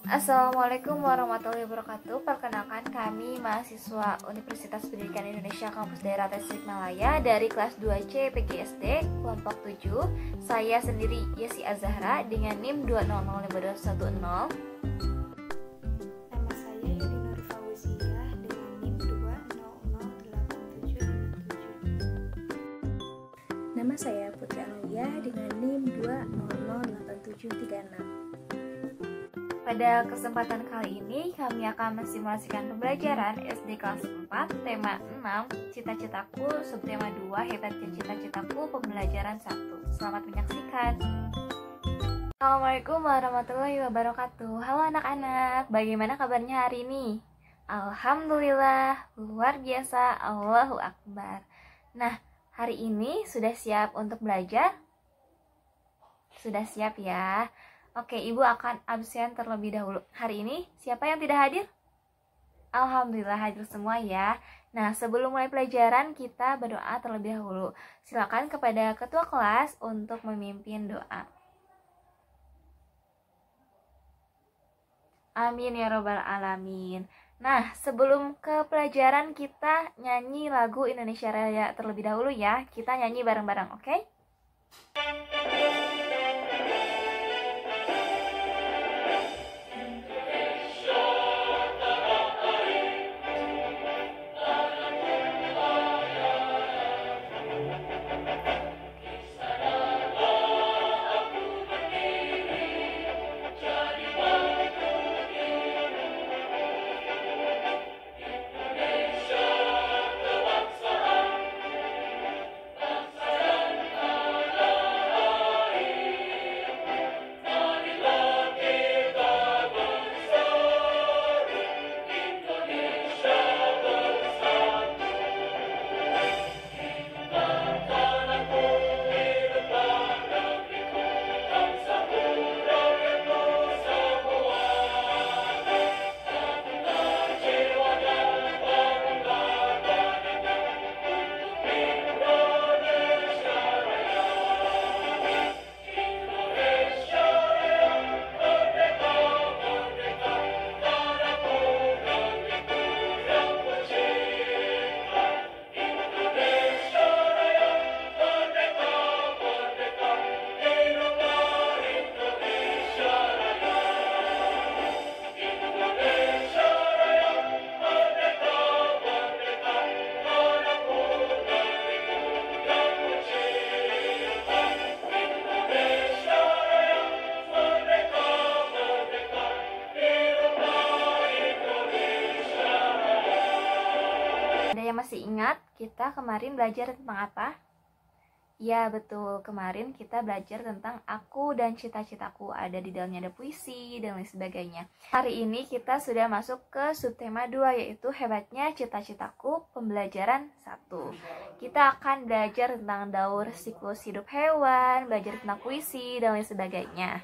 Assalamualaikum warahmatullahi wabarakatuh. Perkenalkan, kami mahasiswa Universitas Pendidikan Indonesia Kampus Daerah Tasikmalaya dari kelas 2C PGSD kelompok 7. Saya sendiri Yesi Azahra dengan NIM 2005210. Nama saya Yudi Nur Fauziah dengan NIM 2008767. Nama saya Putri Amalia dengan NIM 2008736. Pada kesempatan kali ini kami akan mensimulasikan pembelajaran SD kelas 4 tema 6 cita-citaku, subtema 2 hebatnya cita-citaku, pembelajaran 1. Selamat menyaksikan. Assalamualaikum warahmatullahi wabarakatuh. Halo anak-anak, bagaimana kabarnya hari ini? Alhamdulillah, luar biasa, Allahu Akbar. Nah, hari ini sudah siap untuk belajar? Sudah siap ya? Oke, Ibu akan absen terlebih dahulu. Hari ini siapa yang tidak hadir? Alhamdulillah hadir semua ya. Nah, sebelum mulai pelajaran kita berdoa terlebih dahulu. Silakan kepada ketua kelas untuk memimpin doa. Amin ya robbal alamin. Nah, sebelum ke pelajaran kita nyanyi lagu Indonesia Raya terlebih dahulu ya. Kita nyanyi bareng-bareng, oke? Masih ingat kita kemarin belajar tentang apa? Ya betul, kemarin kita belajar tentang aku dan cita-citaku. Ada di dalamnya ada puisi dan lain sebagainya. Hari ini kita sudah masuk ke subtema 2, yaitu hebatnya cita-citaku, pembelajaran 1. Kita akan belajar tentang daur siklus hidup hewan, belajar tentang puisi dan lain sebagainya.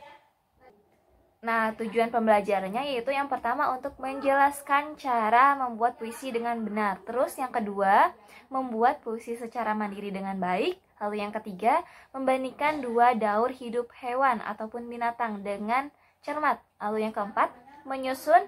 Nah, tujuan pembelajarannya yaitu yang pertama untuk menjelaskan cara membuat puisi dengan benar. Terus yang kedua, membuat puisi secara mandiri dengan baik. Lalu yang ketiga, membandingkan dua daur hidup hewan ataupun binatang dengan cermat. Lalu yang keempat, menyusun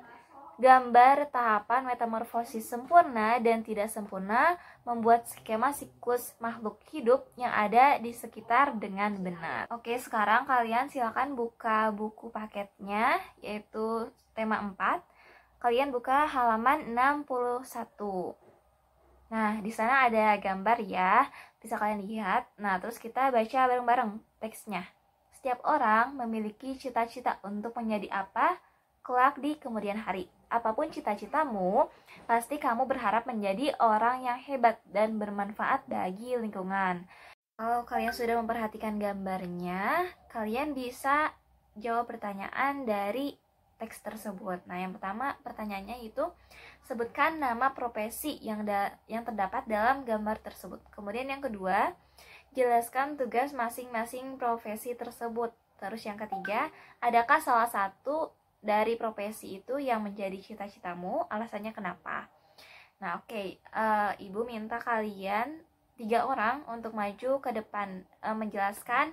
gambar tahapan metamorfosis sempurna dan tidak sempurna, membuat skema siklus makhluk hidup yang ada di sekitar dengan benar. Oke, sekarang kalian silakan buka buku paketnya, yaitu tema 4. Kalian buka halaman 61. Nah, di sana ada gambar ya, bisa kalian lihat. Nah, terus kita baca bareng-bareng teksnya. Setiap orang memiliki cita-cita untuk menjadi apa kelak di kemudian hari. Apapun cita-citamu, pasti kamu berharap menjadi orang yang hebat dan bermanfaat bagi lingkungan. Kalau kalian sudah memperhatikan gambarnya, kalian bisa jawab pertanyaan dari teks tersebut. Nah, yang pertama pertanyaannya itu, sebutkan nama profesi yang terdapat dalam gambar tersebut. Kemudian yang kedua, jelaskan tugas masing-masing profesi tersebut. Terus yang ketiga, adakah salah satu dari profesi itu yang menjadi cita-citamu, alasannya kenapa? Nah, oke, Ibu minta kalian 3 orang untuk maju ke depan menjelaskan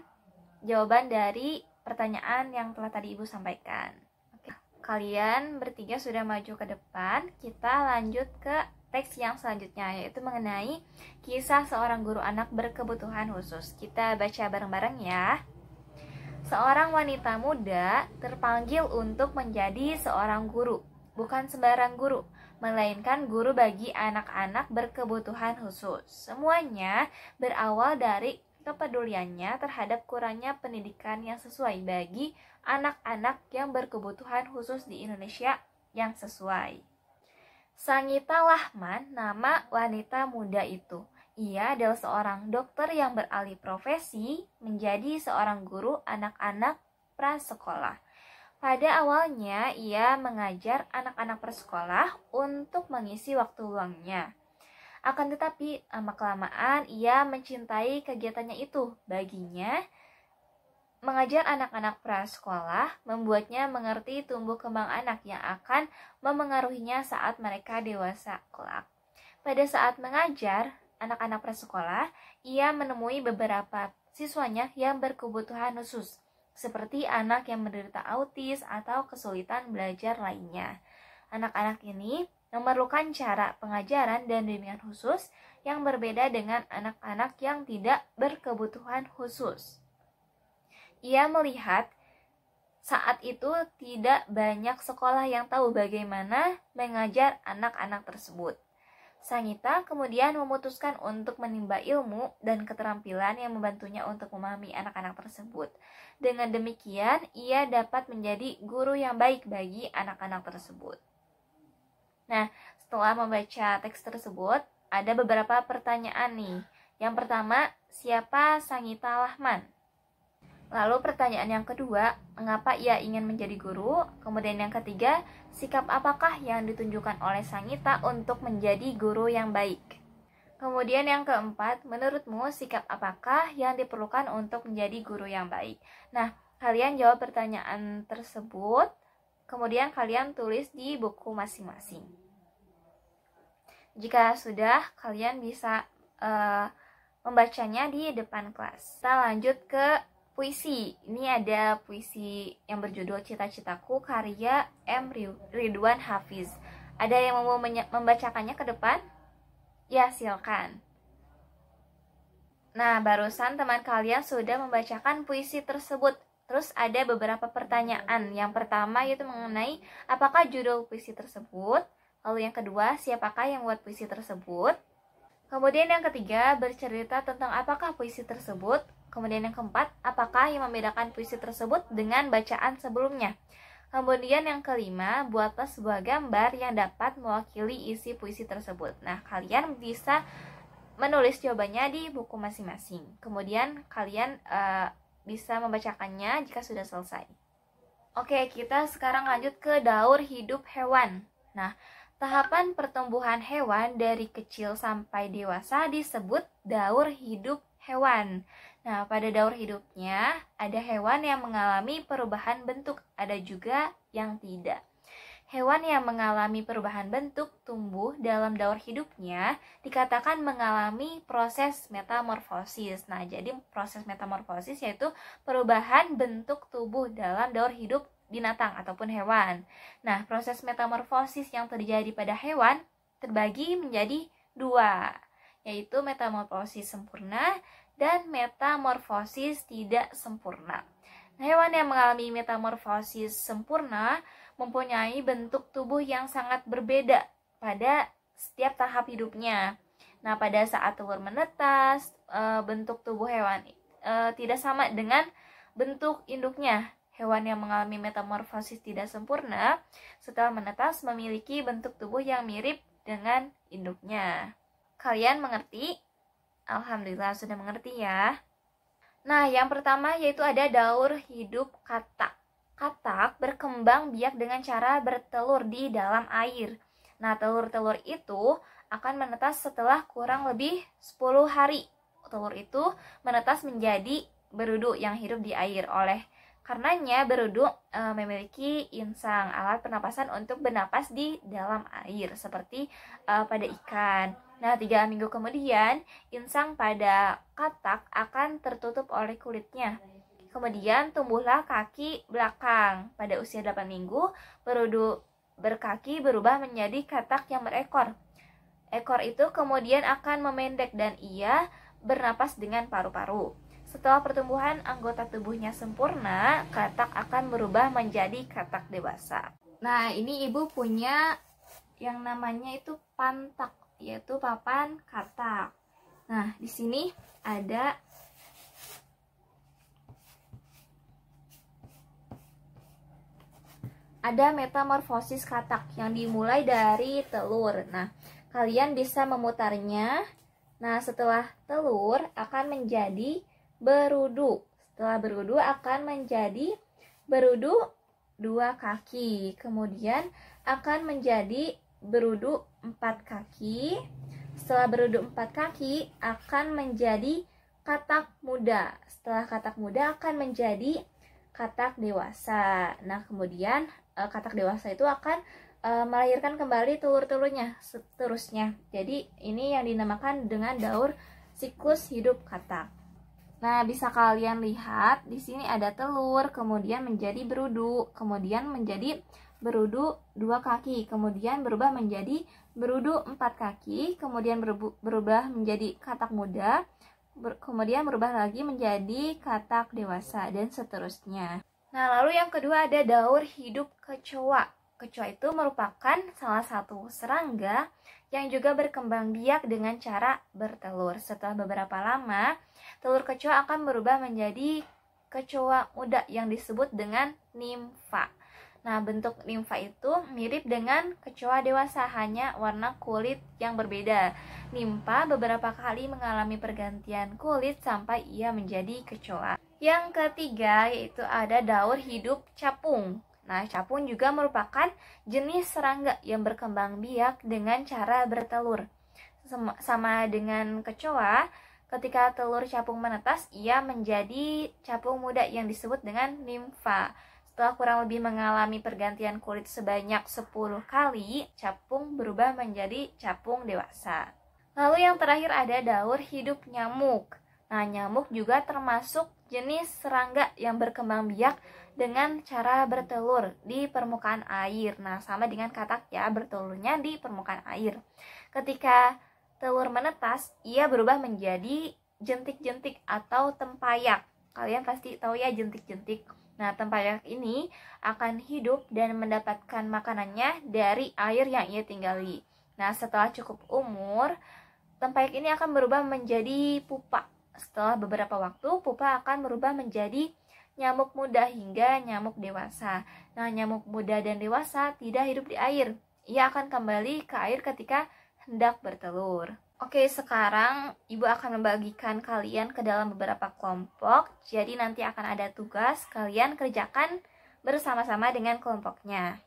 jawaban dari pertanyaan yang telah tadi Ibu sampaikan. Oke. kalian bertiga sudah maju ke depan, kita lanjut ke teks yang selanjutnya, yaitu mengenai kisah seorang guru anak berkebutuhan khusus. Kita baca bareng-bareng ya. Seorang wanita muda terpanggil untuk menjadi seorang guru. Bukan sembarang guru, melainkan guru bagi anak-anak berkebutuhan khusus. Semuanya berawal dari kepeduliannya terhadap kurangnya pendidikan yang sesuai bagi anak-anak yang berkebutuhan khusus di Indonesia yang sesuai. Sangita Lahman nama wanita muda itu. Ia adalah seorang dokter yang beralih profesi menjadi seorang guru anak-anak prasekolah. Pada awalnya, ia mengajar anak-anak prasekolah untuk mengisi waktu luangnya. Akan tetapi, lama-kelamaan ia mencintai kegiatannya itu. Baginya, mengajar anak-anak prasekolah membuatnya mengerti tumbuh kembang anak yang akan memengaruhinya saat mereka dewasa kelak. Pada saat mengajar anak-anak prasekolah, ia menemui beberapa siswanya yang berkebutuhan khusus, seperti anak yang menderita autis atau kesulitan belajar lainnya. Anak-anak ini memerlukan cara pengajaran dan bimbingan khusus yang berbeda dengan anak-anak yang tidak berkebutuhan khusus. Ia melihat saat itu tidak banyak sekolah yang tahu bagaimana mengajar anak-anak tersebut. Sangita kemudian memutuskan untuk menimba ilmu dan keterampilan yang membantunya untuk memahami anak-anak tersebut. Dengan demikian, ia dapat menjadi guru yang baik bagi anak-anak tersebut. Nah, setelah membaca teks tersebut, ada beberapa pertanyaan nih. Yang pertama, siapa Sangita Lahman? Lalu pertanyaan yang kedua, mengapa ia ingin menjadi guru? Kemudian yang ketiga, sikap apakah yang ditunjukkan oleh Sangita untuk menjadi guru yang baik? Kemudian yang keempat, menurutmu sikap apakah yang diperlukan untuk menjadi guru yang baik? Nah, kalian jawab pertanyaan tersebut, kemudian kalian tulis di buku masing-masing. Jika sudah, kalian bisa membacanya di depan kelas. Kita lanjut ke puisi. Ini ada puisi yang berjudul Cita-Citaku karya M. Ridwan Hafiz. Ada yang mau membacakannya ke depan? Ya, silakan. Nah, barusan teman kalian sudah membacakan puisi tersebut. Terus ada beberapa pertanyaan. Yang pertama yaitu mengenai apakah judul puisi tersebut. Lalu yang kedua, siapakah yang membuat puisi tersebut. Kemudian yang ketiga, bercerita tentang apakah puisi tersebut. Kemudian yang keempat, apakah yang membedakan puisi tersebut dengan bacaan sebelumnya. Kemudian yang kelima, buatlah sebuah gambar yang dapat mewakili isi puisi tersebut. Nah, kalian bisa menulis jawabannya di buku masing-masing. Kemudian kalian bisa membacakannya jika sudah selesai. Oke, kita sekarang lanjut ke daur hidup hewan. Nah, tahapan pertumbuhan hewan dari kecil sampai dewasa disebut daur hidup hewan. Nah, pada daur hidupnya ada hewan yang mengalami perubahan bentuk, ada juga yang tidak. Hewan yang mengalami perubahan bentuk tumbuh dalam daur hidupnya dikatakan mengalami proses metamorfosis. Nah, jadi proses metamorfosis yaitu perubahan bentuk tubuh dalam daur hidup binatang ataupun hewan. Nah, proses metamorfosis yang terjadi pada hewan terbagi menjadi dua, yaitu metamorfosis sempurna dan metamorfosis tidak sempurna. Hewan yang mengalami metamorfosis sempurna mempunyai bentuk tubuh yang sangat berbeda pada setiap tahap hidupnya. Nah, pada saat telur menetas, bentuk tubuh hewan tidak sama dengan bentuk induknya. Hewan yang mengalami metamorfosis tidak sempurna setelah menetas memiliki bentuk tubuh yang mirip dengan induknya. Kalian mengerti? Alhamdulillah sudah mengerti ya. Nah, yang pertama yaitu ada daur hidup katak. Katak berkembang biak dengan cara bertelur di dalam air. Nah, telur-telur itu akan menetas setelah kurang lebih 10 hari. Telur itu menetas menjadi berudu yang hidup di air. Karenanya berudu memiliki insang, alat pernapasan untuk bernapas di dalam air seperti pada ikan. Nah, 3 minggu kemudian insang pada katak akan tertutup oleh kulitnya. Kemudian tumbuhlah kaki belakang. Pada usia 8 minggu, berudu berkaki berubah menjadi katak yang berekor. Ekor itu kemudian akan memendek dan ia bernapas dengan paru-paru. Setelah pertumbuhan anggota tubuhnya sempurna, katak akan berubah menjadi katak dewasa. Nah, ini ibu punya yang namanya itu pantak, yaitu papan katak. Nah, di sini ada metamorfosis katak yang dimulai dari telur. Nah, kalian bisa memutarnya. Nah, setelah telur akan menjadi berudu. Setelah berudu akan menjadi berudu 2 kaki. Kemudian akan menjadi berudu 4 kaki. Setelah berudu 4 kaki akan menjadi katak muda. Setelah katak muda akan menjadi katak dewasa. Nah, kemudian katak dewasa itu akan melahirkan kembali telur-telurnya seterusnya. Jadi ini yang dinamakan dengan daur siklus hidup katak. Nah, bisa kalian lihat di sini ada telur, kemudian menjadi berudu, kemudian menjadi berudu 2 kaki, kemudian berubah menjadi berudu 4 kaki, kemudian berubah menjadi katak muda, kemudian berubah lagi menjadi katak dewasa, dan seterusnya. Nah, lalu yang kedua ada daur hidup kecoa. Kecoa itu merupakan salah satu serangga yang juga berkembang biak dengan cara bertelur. Setelah beberapa lama, telur kecoa akan berubah menjadi kecoa muda yang disebut dengan nimfa. Nah, bentuk nimfa itu mirip dengan kecoa dewasa, hanya warna kulit yang berbeda. Nimfa beberapa kali mengalami pergantian kulit sampai ia menjadi kecoa. Yang ketiga yaitu ada daur hidup capung. Nah, capung juga merupakan jenis serangga yang berkembang biak dengan cara bertelur. Sama dengan kecoa, ketika telur capung menetas, ia menjadi capung muda yang disebut dengan nimfa. Setelah kurang lebih mengalami pergantian kulit sebanyak 10 kali, capung berubah menjadi capung dewasa. Lalu yang terakhir ada daur hidup nyamuk. Nah, nyamuk juga termasuk jenis serangga yang berkembang biak dengan cara bertelur di permukaan air. Nah, sama dengan katak ya, bertelurnya di permukaan air. Ketika telur menetas, ia berubah menjadi jentik-jentik atau tempayak. Kalian pasti tahu ya jentik-jentik. Nah, tempayak ini akan hidup dan mendapatkan makanannya dari air yang ia tinggali. Nah, setelah cukup umur, tempayak ini akan berubah menjadi pupa. Setelah beberapa waktu, pupa akan berubah menjadi nyamuk muda hingga nyamuk dewasa. Nah, nyamuk muda dan dewasa tidak hidup di air. Ia akan kembali ke air ketika hendak bertelur. Oke, sekarang ibu akan membagikan kalian ke dalam beberapa kelompok. Jadi nanti akan ada tugas, kalian kerjakan bersama-sama dengan kelompoknya.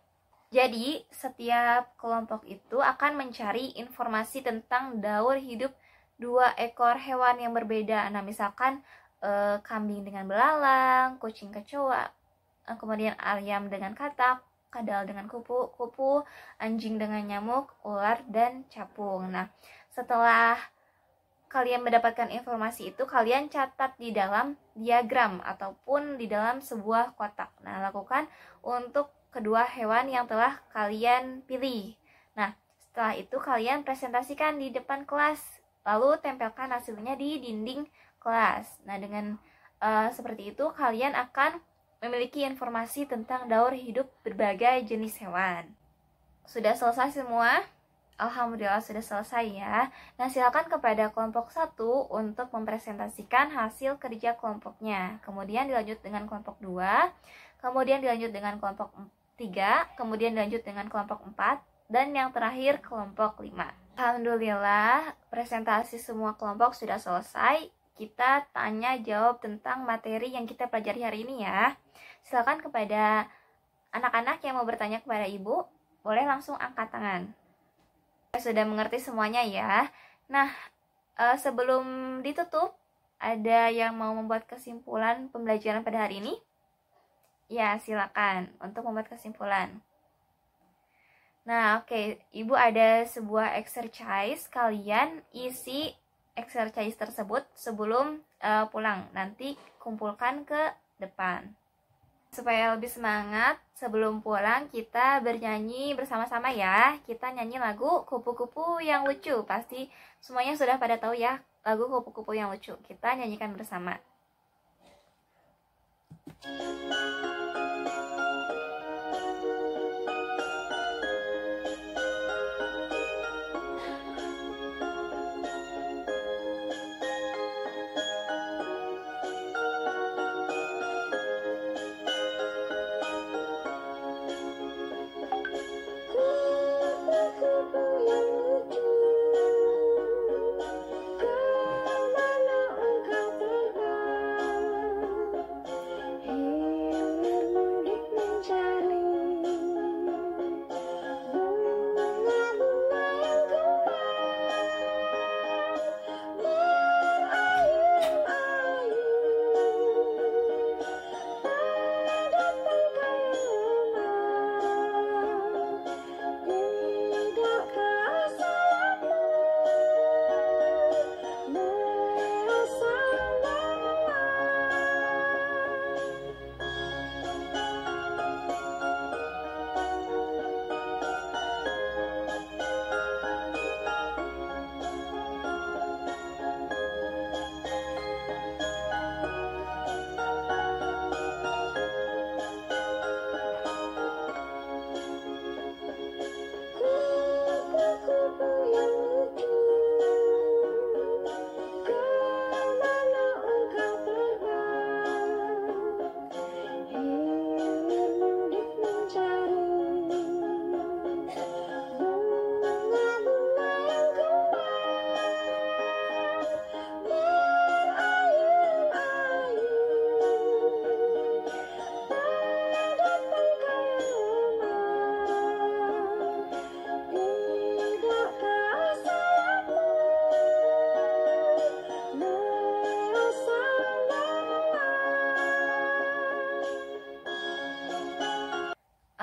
Jadi, setiap kelompok itu akan mencari informasi tentang daur hidup 2 ekor hewan yang berbeda. Nah, misalkan kambing dengan belalang, kucing kecoa, kemudian ayam dengan katak, kadal dengan kupu-kupu, anjing dengan nyamuk, ular, dan capung. Nah, setelah kalian mendapatkan informasi itu, kalian catat di dalam diagram ataupun di dalam sebuah kotak. Nah, lakukan untuk kedua hewan yang telah kalian pilih. Nah, setelah itu kalian presentasikan di depan kelas, lalu tempelkan hasilnya di dinding kelas. Nah, dengan seperti itu kalian akan memiliki informasi tentang daur hidup berbagai jenis hewan. Sudah selesai semua? Alhamdulillah sudah selesai ya. Nah, silakan kepada kelompok 1 untuk mempresentasikan hasil kerja kelompoknya. Kemudian dilanjut dengan kelompok 2, kemudian dilanjut dengan kelompok 3, kemudian dilanjut dengan kelompok 4, dan yang terakhir kelompok 5. Alhamdulillah, presentasi semua kelompok sudah selesai. Kita tanya jawab tentang materi yang kita pelajari hari ini ya. Silakan kepada anak-anak yang mau bertanya kepada ibu, boleh langsung angkat tangan. Sudah mengerti semuanya ya. Nah, sebelum ditutup, ada yang mau membuat kesimpulan pembelajaran pada hari ini? Ya, silakan untuk membuat kesimpulan. Nah, oke, ibu ada sebuah exercise, kalian isi exercise tersebut sebelum pulang. Nanti kumpulkan ke depan. Supaya lebih semangat, sebelum pulang kita bernyanyi bersama-sama ya. Kita nyanyi lagu Kupu-Kupu yang Lucu. Pasti semuanya sudah pada tahu ya lagu Kupu-Kupu yang Lucu. Kita nyanyikan bersama.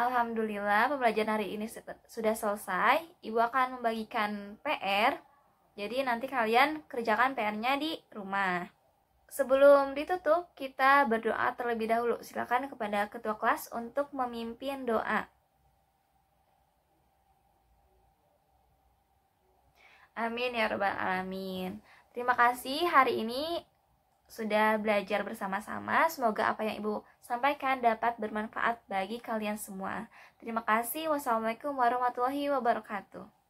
Alhamdulillah pembelajaran hari ini sudah selesai. Ibu akan membagikan PR. Jadi nanti kalian kerjakan PR-nya di rumah. Sebelum ditutup, kita berdoa terlebih dahulu. Silakan kepada ketua kelas untuk memimpin doa. Amin ya rabbal alamin. Terima kasih hari ini sudah belajar bersama-sama. Semoga apa yang Ibu sampaikan dapat bermanfaat bagi kalian semua. Terima kasih. Wassalamualaikum warahmatullahi wabarakatuh.